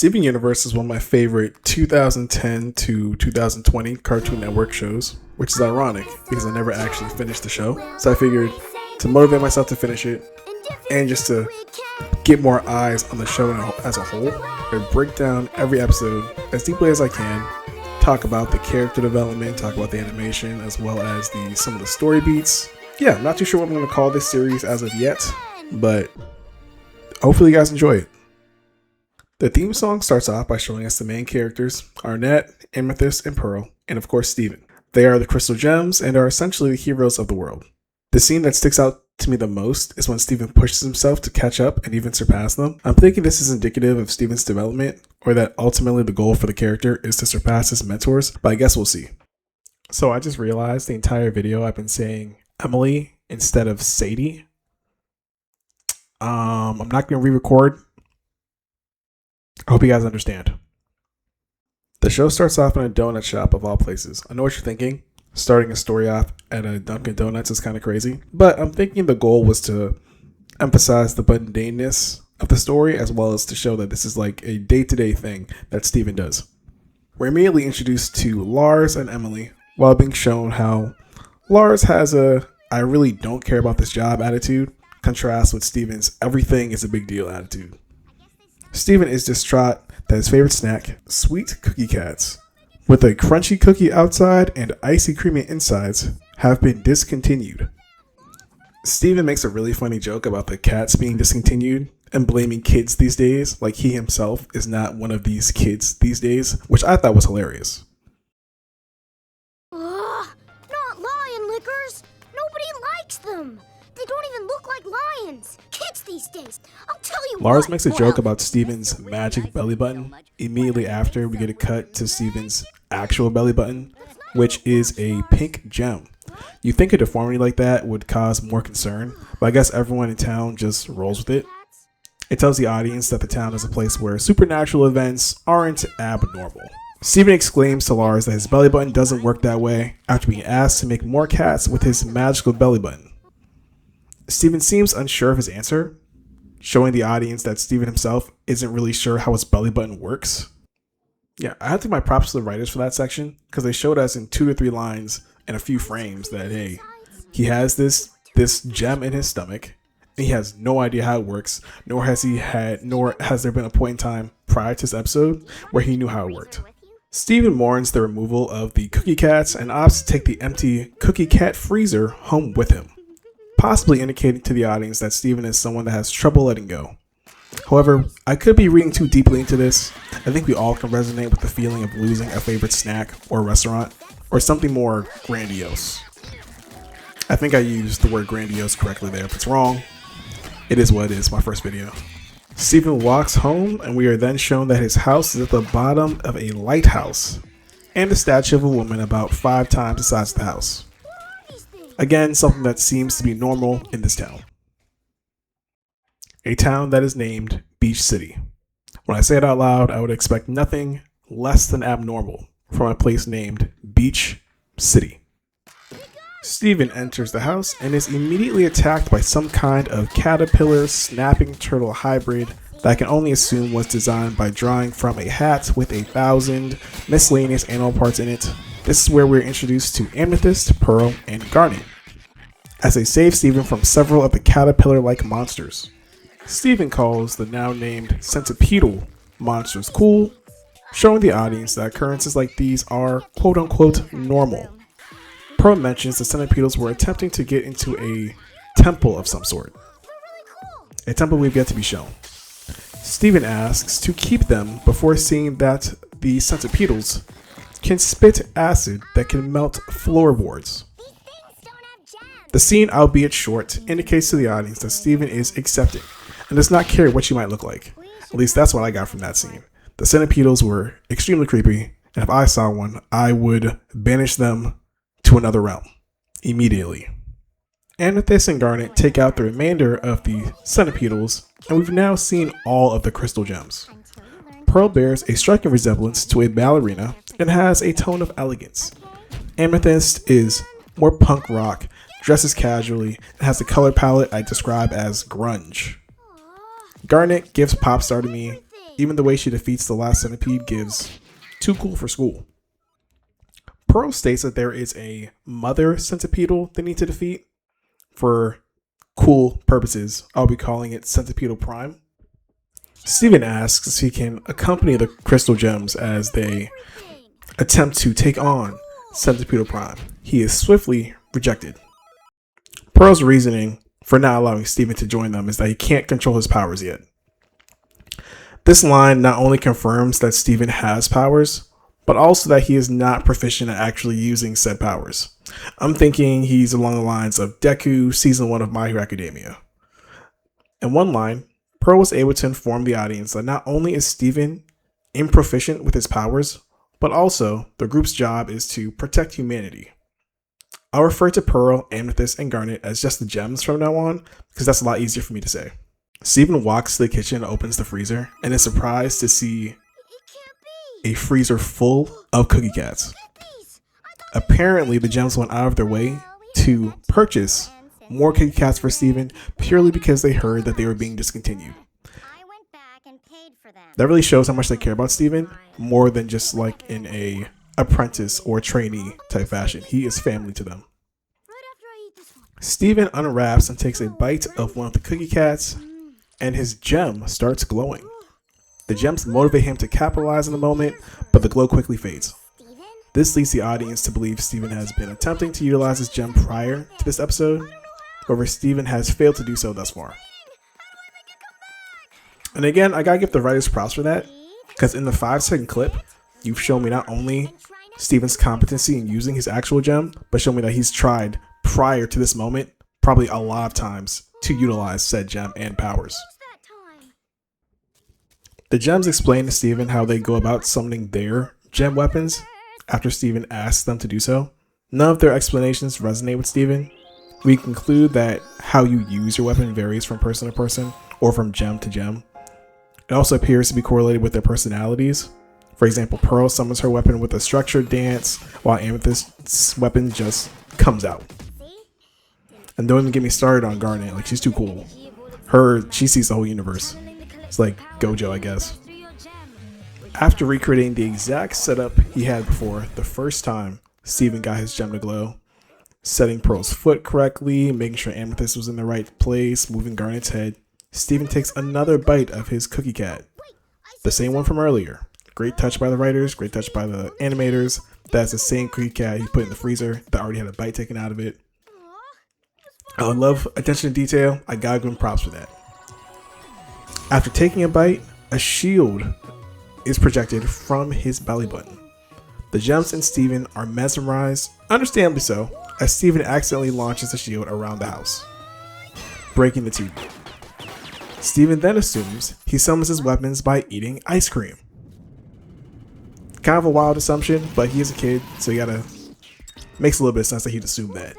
Steven Universe is one of my favorite 2010 to 2020 Cartoon Network shows, which is ironic because I never actually finished the show. So I figured to motivate myself to finish it and just to get more eyes on the show as a whole, I break down every episode as deeply as I can, talk about the character development, talk about the animation, as well as some of the story beats. Yeah, I'm not too sure what I'm going to call this series as of yet, but hopefully you guys enjoy it. The theme song starts off by showing us the main characters, Arnett, Amethyst, and Pearl, and of course Steven. They are the Crystal Gems and are essentially the heroes of the world. The scene that sticks out to me the most is when Steven pushes himself to catch up and even surpass them. I'm thinking this is indicative of Steven's development, or that ultimately the goal for the character is to surpass his mentors, but I guess we'll see. So I just realized the entire video I've been saying Emily instead of Sadie. I'm not going to re-record. I hope you guys understand. The show starts off in a donut shop of all places. I know what you're thinking. Starting a story off at a Dunkin' Donuts is kind of crazy. But I'm thinking the goal was to emphasize the mundaneness of the story, as well as to show that this is like a day-to-day thing that Steven does. We're immediately introduced to Lars and Emily, while being shown how Lars has a I really don't care about this job attitude, contrasts with Steven's everything is a big deal attitude. Steven is distraught that his favorite snack, sweet cookie cats, with a crunchy cookie outside and icy creamy insides, have been discontinued. Steven makes a really funny joke about the cats being discontinued and blaming kids these days, like he himself is not one of these kids these days, which I thought was hilarious. Ugh, not lion lickers! Nobody likes them! They don't even look like lions! Kids these days! I'll tell you Lars what. makes a joke about Steven's magic belly button. Immediately after, we get a cut to Steven's actual belly button, which is a pink gem. You think a deformity like that would cause more concern, but I guess everyone in town just rolls with it. It tells the audience that the town is a place where supernatural events aren't abnormal. Steven exclaims to Lars that his belly button doesn't work that way after being asked to make more cats with his magical belly button. Steven seems unsure of his answer, showing the audience that Steven himself isn't really sure how his belly button works. Yeah, I have to give my props to the writers for that section, because they showed us in 2 to 3 lines and a few frames that, hey, he has this gem in his stomach, and he has no idea how it works, nor has there been a point in time prior to this episode where he knew how it worked. Steven mourns the removal of the cookie cats and opts to take the empty cookie cat freezer home with him, possibly indicating to the audience that Steven is someone that has trouble letting go. However, I could be reading too deeply into this. I think we all can resonate with the feeling of losing a favorite snack or restaurant, or something more grandiose. I think I used the word grandiose correctly there. If it's wrong, it is what it is, my first video. Steven walks home, and we are then shown that his house is at the bottom of a lighthouse, and a statue of a woman about 5 times the size of the house. Again, something that seems to be normal in this town. A town that is named Beach City. When I say it out loud, I would expect nothing less than abnormal from a place named Beach City. Steven enters the house and is immediately attacked by some kind of caterpillar snapping turtle hybrid that I can only assume was designed by drawing from a hat with 1,000 miscellaneous animal parts in it. This is where we're introduced to Amethyst, Pearl, and Garnet, as they save Steven from several of the caterpillar-like monsters. Steven calls the now named centipedal monsters cool, showing the audience that occurrences like these are quote-unquote normal. Pearl mentions the centipedals were attempting to get into a temple of some sort, a temple we've yet to be shown. Steven asks to keep them before seeing that the centipedals can spit acid that can melt floorboards. The scene, albeit short, indicates to the audience that Steven is accepting and does not care what you might look like. At least that's what I got from that scene. The centipedals were extremely creepy, and if I saw one, I would banish them to another realm immediately. Amethyst and Garnet take out the remainder of the centipedals, and we've now seen all of the crystal gems. Pearl bears a striking resemblance to a ballerina and has a tone of elegance. Amethyst is more punk rock, dresses casually, and has the color palette I describe as grunge. Garnet gives pop star to me, Even the way she defeats the last centipede gives too cool for school. Pearl states that there is a mother centipedal they need to defeat. For cool purposes, I'll be calling it Centipedal Prime. Steven asks if he can accompany the crystal gems as they attempt to take on Centipedal Prime. He is swiftly rejected. Pearl's reasoning for not allowing Steven to join them is that he can't control his powers yet. This line not only confirms that Steven has powers, but also that he is not proficient at actually using said powers. I'm thinking he's along the lines of Deku Season 1 of My Hero Academia. In one line, Pearl was able to inform the audience that not only is Steven improficient with his powers, but also the group's job is to protect humanity. I'll refer to Pearl, Amethyst, and Garnet as just the gems from now on, because that's a lot easier for me to say. Steven walks to the kitchen and opens the freezer, and is surprised to see a freezer full of cookie cats. Apparently, the gems went out of their way to purchase more cookie cats for Steven purely because they heard that they were being discontinued. That really shows how much they care about Steven, more than just like in a apprentice or trainee type fashion. He is family to them. Steven unwraps and takes a bite of one of the cookie cats, and his gem starts glowing. The gems motivate him to capitalize on the moment, but the glow quickly fades. This leads the audience to believe Steven has been attempting to utilize his gem prior to this episode. However, Steven has failed to do so thus far. And again, I gotta give the writers props for that, because in the 5-second clip, you've shown me not only Steven's competency in using his actual gem, but shown me that he's tried prior to this moment, probably a lot of times, to utilize said gem and powers. The gems explain to Steven how they go about summoning their gem weapons after Steven asks them to do so. None of their explanations resonate with Steven. We conclude that how you use your weapon varies from person to person or from gem to gem. It also appears to be correlated with their personalities. For example, Pearl summons her weapon with a structured dance, while Amethyst's weapon just comes out. And don't even get me started on Garnet, like she's too cool. She sees the whole universe. It's like Gojo, I guess. After recreating the exact setup he had before the first time Steven got his gem to glow, setting Pearl's foot correctly, making sure Amethyst was in the right place, moving Garnet's head, Steven takes another bite of his cookie cat. The same one from earlier. Great touch by the writers, great touch by the animators. That's the same cookie cat he put in the freezer that already had a bite taken out of it. I love attention to detail. I gotta give him props for that. After taking a bite, a shield is projected from his belly button. The gems and Steven are mesmerized, understandably so, as Steven accidentally launches the shield around the house, breaking the TV. Steven then assumes he summons his weapons by eating ice cream. Kind of a wild assumption, but he is a kid, so makes a little bit of sense that he'd assume that.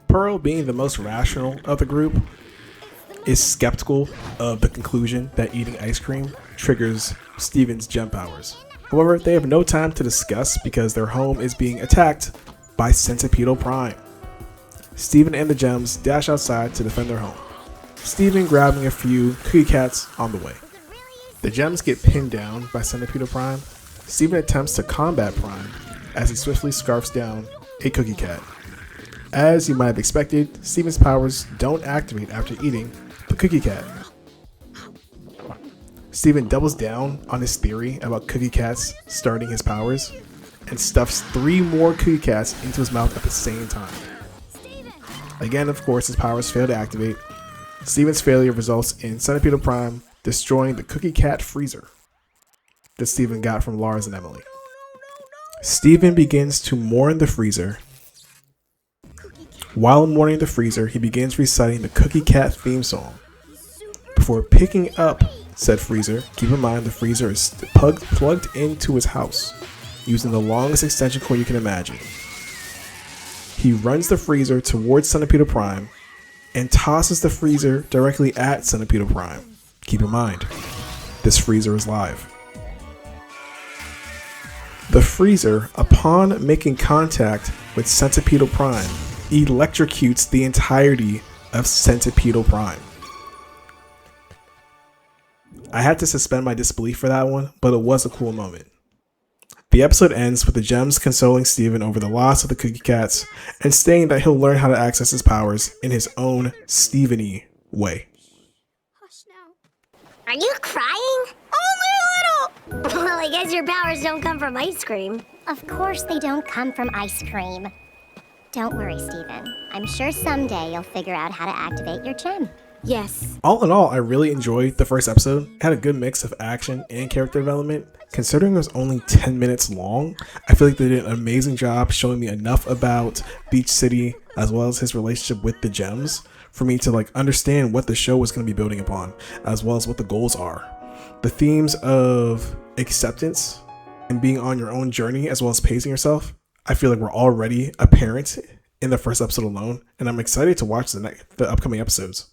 Pearl, being the most rational of the group, is skeptical of the conclusion that eating ice cream triggers Steven's gem powers. However, they have no time to discuss because their home is being attacked by Centipedal Prime. Steven and the gems dash outside to defend their home, Steven grabbing a few cookie cats on the way. The gems get pinned down by Centipedal Prime. Steven attempts to combat Prime as he swiftly scarfs down a cookie cat. As you might have expected, Steven's powers don't activate after eating the cookie cat. Steven doubles down on his theory about cookie cats starting his powers and stuffs 3 more cookie cats into his mouth at the same time. Again, of course, his powers fail to activate. Steven's failure results in Centipedal Prime destroying the cookie cat freezer that Steven got from Lars and Emily. Steven begins to mourn the freezer. While mourning the freezer, he begins reciting the Cookie Cat theme song. Before picking up said freezer, keep in mind the freezer is plugged into his house using the longest extension cord you can imagine. He runs the freezer towards Centipedal Prime and tosses the freezer directly at Centipedal Prime. Keep in mind, this freezer is live. The freezer, upon making contact with Centipedal Prime, electrocutes the entirety of Centipedal Prime. I had to suspend my disbelief for that one, but it was a cool moment. The episode ends with the Gems consoling Steven over the loss of the Cookie Cats and stating that he'll learn how to access his powers in his own Steven-y way. Hush now. Are you crying? Only a little! Well, I guess your powers don't come from ice cream. Of course they don't come from ice cream. Don't worry, Steven. I'm sure someday you'll figure out how to activate your gem. Yes. All in all, I really enjoyed the first episode. It had a good mix of action and character development. Considering it was only 10 minutes long, I feel like they did an amazing job showing me enough about Beach City as well as his relationship with the Gems for me to understand what the show was going to be building upon, as well as what the goals are. The themes of acceptance and being on your own journey as well as pacing yourself, I feel like we're already apparent in the first episode alone, and I'm excited to watch the upcoming episodes.